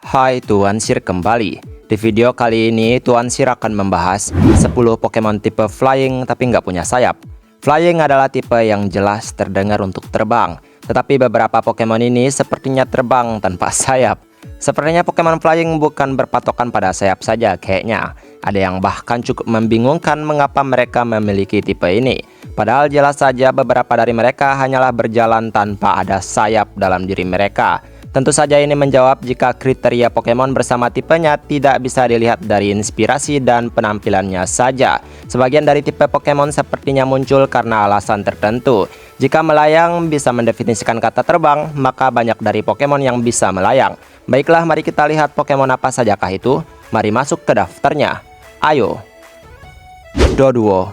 Hai, Tuan Sir kembali. Di video kali ini, Tuan Sir akan membahas 10 Pokemon tipe Flying tapi nggak punya sayap. Flying adalah tipe yang jelas terdengar untuk terbang, tetapi beberapa Pokemon ini sepertinya terbang tanpa sayap. Sepertinya Pokemon Flying bukan berpatokan pada sayap saja kayaknya. Ada yang bahkan cukup membingungkan mengapa mereka memiliki tipe ini. Padahal jelas saja beberapa dari mereka hanyalah berjalan tanpa ada sayap dalam diri mereka. Tentu saja ini menjawab jika kriteria Pokemon bersama tipenya tidak bisa dilihat dari inspirasi dan penampilannya saja. Sebagian dari tipe Pokemon sepertinya muncul karena alasan tertentu. Jika melayang bisa mendefinisikan kata terbang, maka banyak dari Pokemon yang bisa melayang. Baiklah, mari kita lihat Pokemon apa sajakah itu. Mari masuk ke daftarnya. Ayo. Doduo.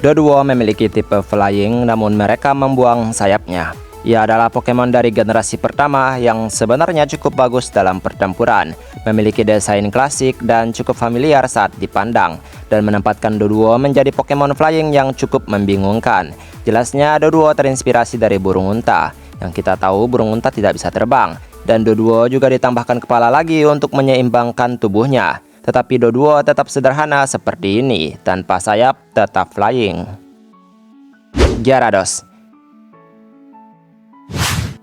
Doduo memiliki tipe Flying, namun mereka membuang sayapnya. Ia adalah Pokemon dari generasi pertama yang sebenarnya cukup bagus dalam pertempuran, memiliki desain klasik dan cukup familiar saat dipandang, dan menempatkan Doduo menjadi Pokemon Flying yang cukup membingungkan. Jelasnya Doduo terinspirasi dari burung unta, yang kita tahu burung unta tidak bisa terbang, dan Doduo juga ditambahkan kepala lagi untuk menyeimbangkan tubuhnya. Tetapi Doduo tetap sederhana seperti ini, tanpa sayap, tetap flying. Gyarados.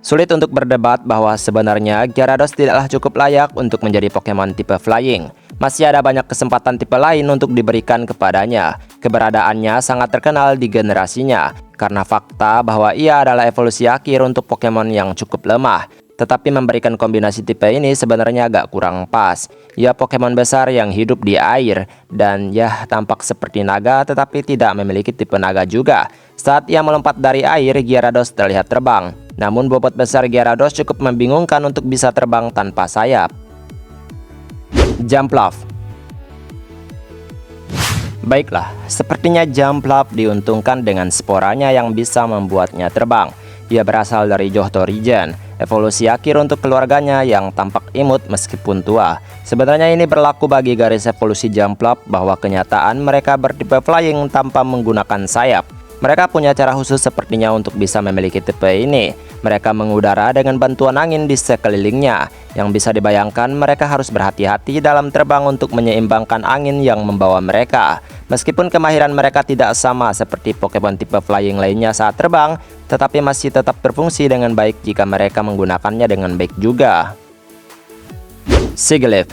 Sulit untuk berdebat bahwa sebenarnya Gyarados tidaklah cukup layak untuk menjadi Pokemon tipe Flying. Masih ada banyak kesempatan tipe lain untuk diberikan kepadanya. Keberadaannya sangat terkenal di generasinya, karena fakta bahwa ia adalah evolusi akhir untuk Pokemon yang cukup lemah. Tetapi memberikan kombinasi tipe ini sebenarnya agak kurang pas. Ia Pokemon besar yang hidup di air, dan ya tampak seperti naga tetapi tidak memiliki tipe naga juga. Saat ia melompat dari air, Gyarados terlihat terbang. Namun bobot besar Gyarados cukup membingungkan untuk bisa terbang tanpa sayap. Jumpluff. Baiklah, sepertinya Jumpluff diuntungkan dengan sporanya yang bisa membuatnya terbang. Ia berasal dari Johto region, evolusi akhir untuk keluarganya yang tampak imut meskipun tua. Sebenarnya ini berlaku bagi garis evolusi Jumpluff bahwa kenyataan mereka bertipe Flying tanpa menggunakan sayap. Mereka punya cara khusus sepertinya untuk bisa memiliki tipe ini. Mereka mengudara dengan bantuan angin di sekelilingnya. Yang bisa dibayangkan mereka harus berhati-hati dalam terbang untuk menyeimbangkan angin yang membawa mereka. Meskipun kemahiran mereka tidak sama seperti Pokemon tipe Flying lainnya saat terbang, tetapi masih tetap berfungsi dengan baik jika mereka menggunakannya dengan baik juga. Sigilyph.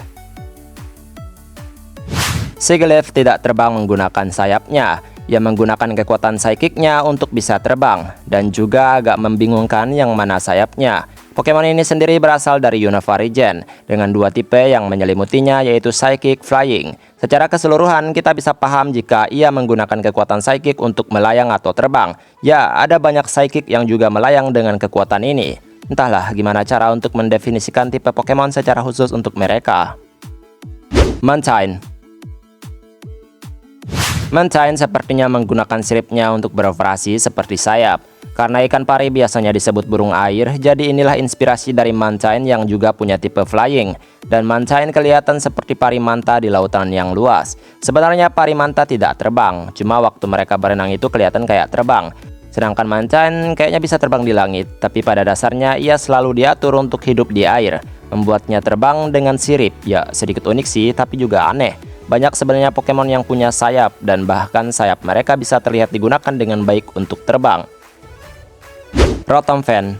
Sigilyph tidak terbang menggunakan sayapnya. Ia menggunakan kekuatan psychic-nya untuk bisa terbang, dan juga agak membingungkan yang mana sayapnya. Pokemon ini sendiri berasal dari Unova region, dengan dua tipe yang menyelimutinya yaitu Psychic Flying. Secara keseluruhan kita bisa paham jika ia menggunakan kekuatan Psychic untuk melayang atau terbang. Ya, ada banyak Psychic yang juga melayang dengan kekuatan ini. Entahlah gimana cara untuk mendefinisikan tipe Pokemon secara khusus untuk mereka. Mantine. Mantine sepertinya menggunakan siripnya untuk beroperasi seperti sayap. Karena ikan pari biasanya disebut burung air, jadi inilah inspirasi dari Mantine yang juga punya tipe Flying. Dan Mantine kelihatan seperti pari manta di lautan yang luas. Sebenarnya pari manta tidak terbang, cuma waktu mereka berenang itu kelihatan kayak terbang. Sedangkan Mantine kayaknya bisa terbang di langit, tapi pada dasarnya ia selalu diatur untuk hidup di air. Membuatnya terbang dengan sirip, ya sedikit unik sih, tapi juga aneh. Banyak sebenarnya Pokemon yang punya sayap, dan bahkan sayap mereka bisa terlihat digunakan dengan baik untuk terbang. Rotom Fan.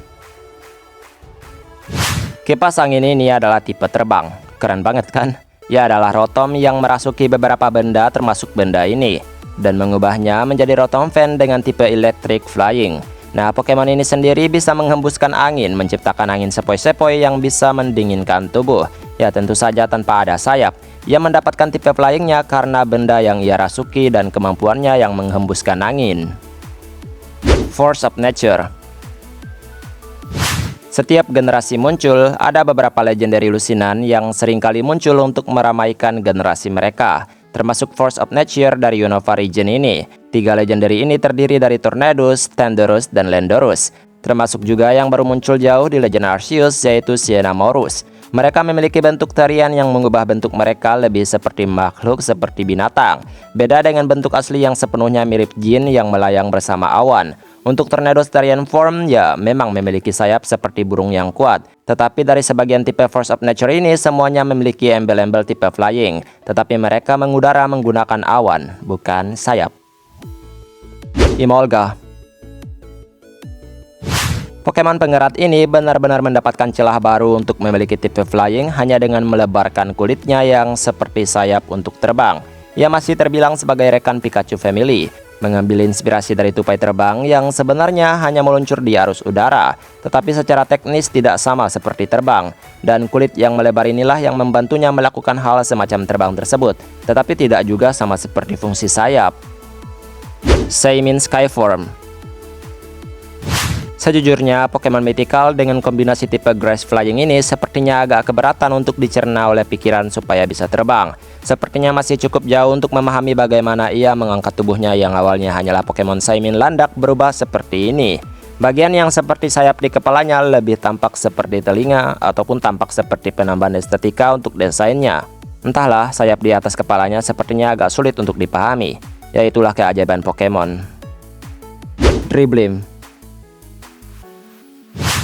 Kipas angin ini adalah tipe terbang. Keren banget kan? Ia adalah Rotom yang merasuki beberapa benda termasuk benda ini, dan mengubahnya menjadi Rotom Fan dengan tipe Electric Flying. Nah, Pokemon ini sendiri bisa menghembuskan angin, menciptakan angin sepoi-sepoi yang bisa mendinginkan tubuh. Ya, tentu saja tanpa ada sayap. Ia mendapatkan tipe Flying-nya karena benda yang ia rasuki dan kemampuannya yang menghembuskan angin. Force of Nature. Setiap generasi muncul, ada beberapa legendary lusinan yang seringkali muncul untuk meramaikan generasi mereka, termasuk Force of Nature dari Unova region ini. 3 legendary ini terdiri dari Tornadus, Tandurus, dan Landorus, termasuk juga yang baru muncul jauh di Legend Arceus yaitu Cyndamourus. Mereka memiliki bentuk tarian yang mengubah bentuk mereka lebih seperti makhluk seperti binatang. Beda dengan bentuk asli yang sepenuhnya mirip jin yang melayang bersama awan. Untuk Tornado Styrian Form ya memang memiliki sayap seperti burung yang kuat. Tetapi dari sebagian tipe Force of Nature ini semuanya memiliki embel-embel tipe flying. Tetapi mereka mengudara menggunakan awan, bukan sayap. Emolga. Pokemon pengerat ini benar-benar mendapatkan celah baru untuk memiliki tipe flying hanya dengan melebarkan kulitnya yang seperti sayap untuk terbang. Ia masih terbilang sebagai rekan Pikachu family, mengambil inspirasi dari tupai terbang yang sebenarnya hanya meluncur di arus udara, tetapi secara teknis tidak sama seperti terbang, dan kulit yang melebar inilah yang membantunya melakukan hal semacam terbang tersebut, tetapi tidak juga sama seperti fungsi sayap. Shaymin Skyform. Sejujurnya, Pokemon Mythical dengan kombinasi tipe Grass Flying ini sepertinya agak keberatan untuk dicerna oleh pikiran supaya bisa terbang. Sepertinya masih cukup jauh untuk memahami bagaimana ia mengangkat tubuhnya yang awalnya hanyalah Pokemon Shaymin landak berubah seperti ini. Bagian yang seperti sayap di kepalanya lebih tampak seperti telinga ataupun tampak seperti penambahan estetika untuk desainnya. Entahlah, sayap di atas kepalanya sepertinya agak sulit untuk dipahami. Ya itulah keajaiban Pokemon. Driblim.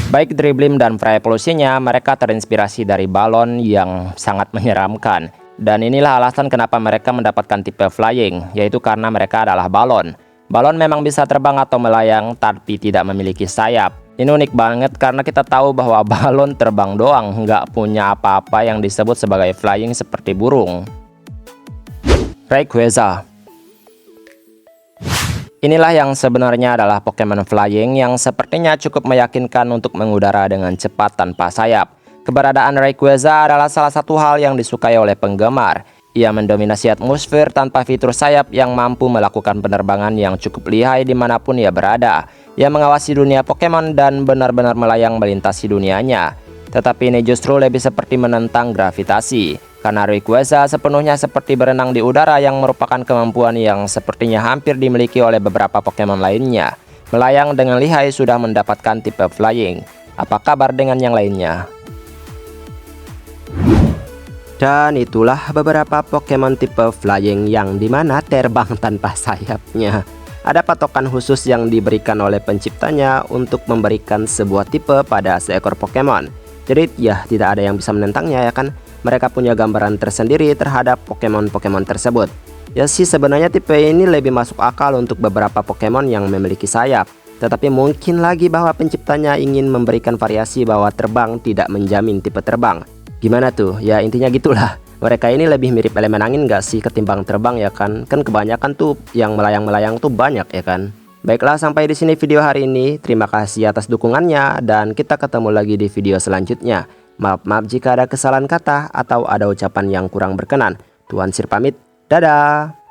Baik Driblim dan Fire Evolusinya, mereka terinspirasi dari balon yang sangat menyeramkan. Dan inilah alasan kenapa mereka mendapatkan tipe flying, yaitu karena mereka adalah balon. Balon memang bisa terbang atau melayang, tapi tidak memiliki sayap. Ini unik banget karena kita tahu bahwa balon terbang doang, nggak punya apa-apa yang disebut sebagai flying seperti burung. Rayquaza. Inilah yang sebenarnya adalah Pokemon Flying yang sepertinya cukup meyakinkan untuk mengudara dengan cepat tanpa sayap. Keberadaan Rayquaza adalah salah satu hal yang disukai oleh penggemar. Ia mendominasi atmosfer tanpa fitur sayap yang mampu melakukan penerbangan yang cukup lihai dimanapun ia berada. Ia mengawasi dunia Pokemon dan benar-benar melayang melintasi dunianya. Tetapi ini justru lebih seperti menentang gravitasi. Karena Rayquaza sepenuhnya seperti berenang di udara yang merupakan kemampuan yang sepertinya hampir dimiliki oleh beberapa Pokemon lainnya. Melayang dengan lihai sudah mendapatkan tipe flying. Apa kabar dengan yang lainnya? Dan itulah beberapa Pokemon tipe flying yang dimana terbang tanpa sayapnya. Ada patokan khusus yang diberikan oleh penciptanya untuk memberikan sebuah tipe pada seekor Pokemon. Jadi ya tidak ada yang bisa menentangnya ya kan. Mereka punya gambaran tersendiri terhadap Pokemon-Pokemon tersebut. Ya sih sebenarnya tipe ini lebih masuk akal untuk beberapa Pokemon yang memiliki sayap. Tetapi mungkin lagi bahwa penciptanya ingin memberikan variasi bahwa terbang tidak menjamin tipe terbang. Gimana tuh? Ya intinya gitulah. Mereka ini lebih mirip elemen angin gak sih ketimbang terbang ya kan? Kan kebanyakan tuh yang melayang-melayang tuh banyak ya kan? Baiklah sampai di sini video hari ini. Terima kasih atas dukungannya dan kita ketemu lagi di video selanjutnya. Maaf jika ada kesalahan kata atau ada ucapan yang kurang berkenan. Tuan Sir pamit, dadah!